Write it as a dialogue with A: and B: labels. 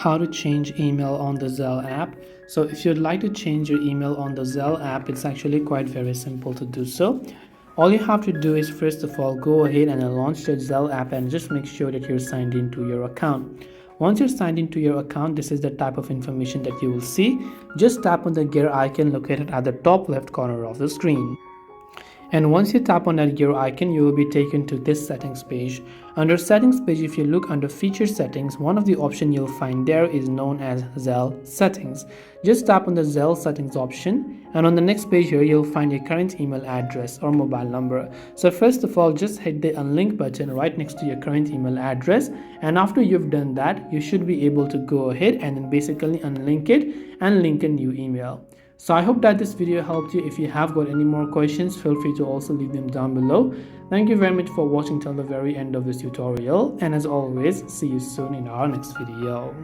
A: How to change email on the Zelle app. So if you'd like to change your email on the Zelle app, it's actually quite very simple to do so. All you have to do is first of all go ahead and launch the Zelle app and just make sure that you're signed into your account. Once you're signed into your account, this is the type of information that you will see. Just tap on the gear icon located at the top left corner of the screen. And once you tap on that gear icon, you will be taken to this settings page. Under settings page, if you look under feature settings, one of the option you'll find there is known as Zelle settings. Just tap on the Zelle settings option, and on the next page here you'll find your current email address or mobile number. So first of all, just hit the unlink button right next to your current email address, and after you've done that, you should be able to go ahead and then basically unlink it and link a new email. So I hope that this video helped you. If you have got any more questions, feel free to also leave them down below. Thank you very much for watching till the very end of this tutorial, and as always, see you soon in our next video.